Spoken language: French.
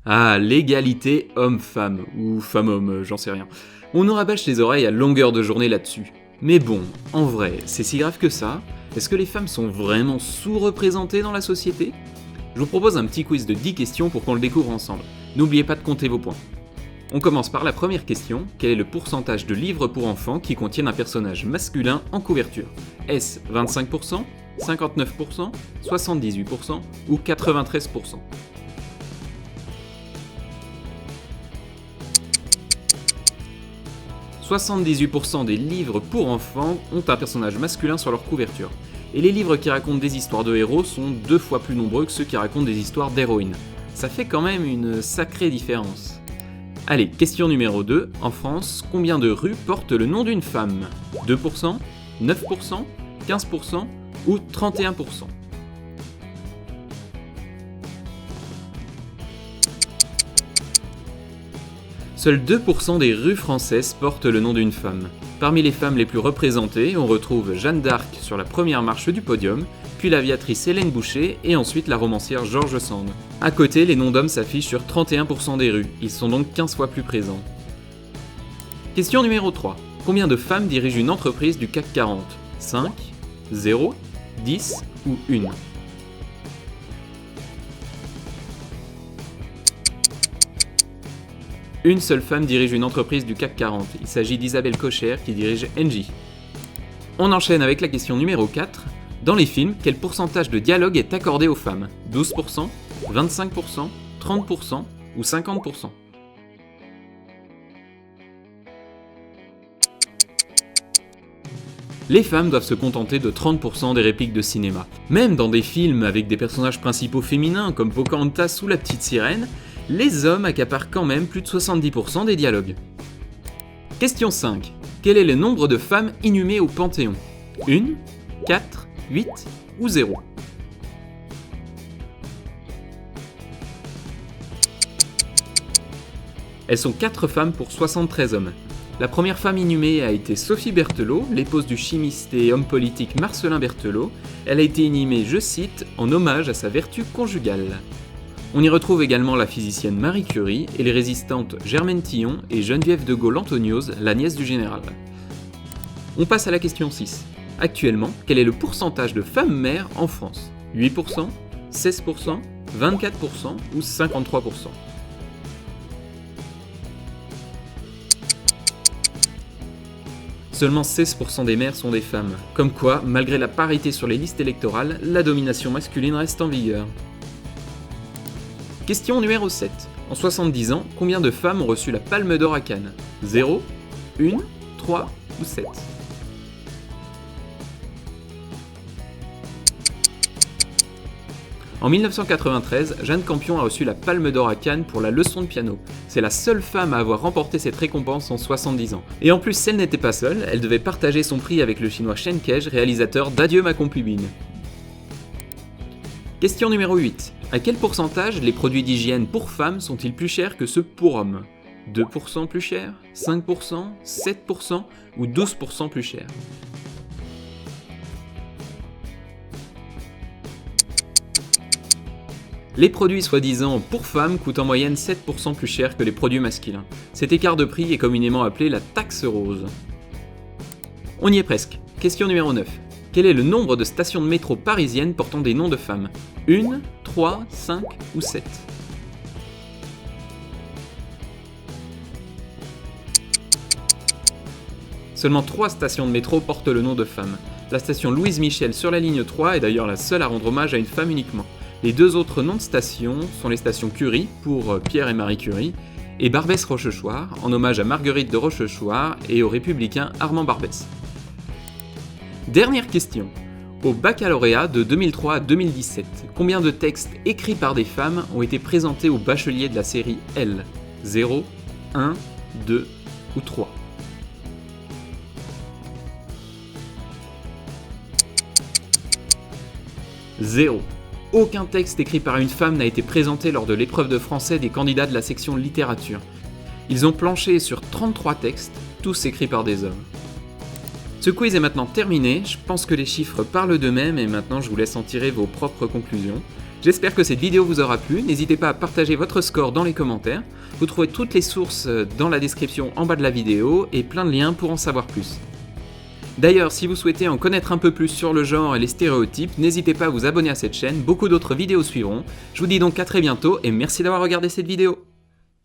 Ah, l'égalité homme-femme, ou femme-homme, j'en sais rien. On nous rabâche les oreilles à longueur de journée là-dessus. Mais bon, en vrai, c'est si grave que ça? Est-ce que les femmes sont vraiment sous-représentées dans la société? Je vous propose un petit quiz de 10 questions pour qu'on le découvre ensemble. N'oubliez pas de compter vos points. On commence par la première question. Quel est le pourcentage de livres pour enfants qui contiennent un personnage masculin en couverture? Est-ce 25%, 59%, 78% ou 93%? « 78% des livres pour enfants ont un personnage masculin sur leur couverture. Et les livres qui racontent des histoires de héros sont 2 fois plus nombreux que ceux qui racontent des histoires d'héroïnes. Ça fait quand même une sacrée différence. Allez, question numéro 2. En France, combien de rues portent le nom d'une femme? 2%, 9%, 15% ou 31%? Seuls 2% des rues françaises portent le nom d'une femme. Parmi les femmes les plus représentées, on retrouve Jeanne d'Arc sur la première marche du podium, puis l'aviatrice Hélène Boucher et ensuite la romancière George Sand. À côté, les noms d'hommes s'affichent sur 31% des rues, ils sont donc 15 fois plus présents. Question numéro 3. Combien de femmes dirigent une entreprise du CAC 40? 5, 0, 10 ou 1? Une seule femme dirige une entreprise du CAC 40. Il s'agit d'Isabelle Cocher qui dirige Engie. On enchaîne avec la question numéro 4. Dans les films, quel pourcentage de dialogue est accordé aux femmes? 12%, 25%, 30% ou 50%? Les femmes doivent se contenter de 30% des répliques de cinéma. Même dans des films avec des personnages principaux féminins comme Pocahontas ou La Petite Sirène, les hommes accaparent quand même plus de 70% des dialogues. Question 5. Quel est le nombre de femmes inhumées au Panthéon? 1, 4, 8 ou 0? Elles sont 4 femmes pour 73 hommes. La première femme inhumée a été Sophie Berthelot, l'épouse du chimiste et homme politique Marcellin Berthelot. Elle a été inhumée, je cite, en hommage à sa vertu conjugale. On y retrouve également la physicienne Marie Curie et les résistantes Germaine Tillon et Geneviève de Gaulle-Anthonioz, la nièce du général. On passe à la question 6. Actuellement, quel est le pourcentage de femmes mères en France? 8%, 16%, 24% ou 53%? Seulement 16% des maires sont des femmes. Comme quoi, malgré la parité sur les listes électorales, la domination masculine reste en vigueur. Question numéro 7. En 70 ans, combien de femmes ont reçu la Palme d'Or à Cannes? 0, 1, 3 ou 7? En 1993, Jeanne Campion a reçu la Palme d'Or à Cannes pour la leçon de piano. C'est la seule femme à avoir remporté cette récompense en 70 ans. Et en plus, elle n'était pas seule, elle devait partager son prix avec le chinois Chen Kai, réalisateur d'Adieu ma concubine. Question numéro 8. À quel pourcentage les produits d'hygiène pour femmes sont-ils plus chers que ceux pour hommes? 2% plus cher, 5%, 7% ou 12% plus cher? Les produits soi-disant pour femmes coûtent en moyenne 7% plus cher que les produits masculins. Cet écart de prix est communément appelé la taxe rose. On y est presque. Question numéro 9. Quel est le nombre de stations de métro parisiennes portant des noms de femmes? 1, 3, 5 ou 7? Seulement 3 stations de métro portent le nom de femmes. La station Louise Michel sur la ligne 3 est d'ailleurs la seule à rendre hommage à une femme uniquement. Les 2 autres noms de stations sont les stations Curie, pour Pierre et Marie Curie, et Barbès-Rochechouart, en hommage à Marguerite de Rochechouart et au républicain Armand Barbès. Dernière question. Au baccalauréat de 2003 à 2017, combien de textes écrits par des femmes ont été présentés aux bacheliers de la série L? 0, 1, 2 ou 3? Zéro. Aucun texte écrit par une femme n'a été présenté lors de l'épreuve de français des candidats de la section littérature. Ils ont planché sur 33 textes, tous écrits par des hommes. Ce quiz est maintenant terminé, je pense que les chiffres parlent d'eux-mêmes et maintenant je vous laisse en tirer vos propres conclusions. J'espère que cette vidéo vous aura plu, n'hésitez pas à partager votre score dans les commentaires. Vous trouvez toutes les sources dans la description en bas de la vidéo et plein de liens pour en savoir plus. D'ailleurs, si vous souhaitez en connaître un peu plus sur le genre et les stéréotypes, n'hésitez pas à vous abonner à cette chaîne, beaucoup d'autres vidéos suivront. Je vous dis donc à très bientôt et merci d'avoir regardé cette vidéo.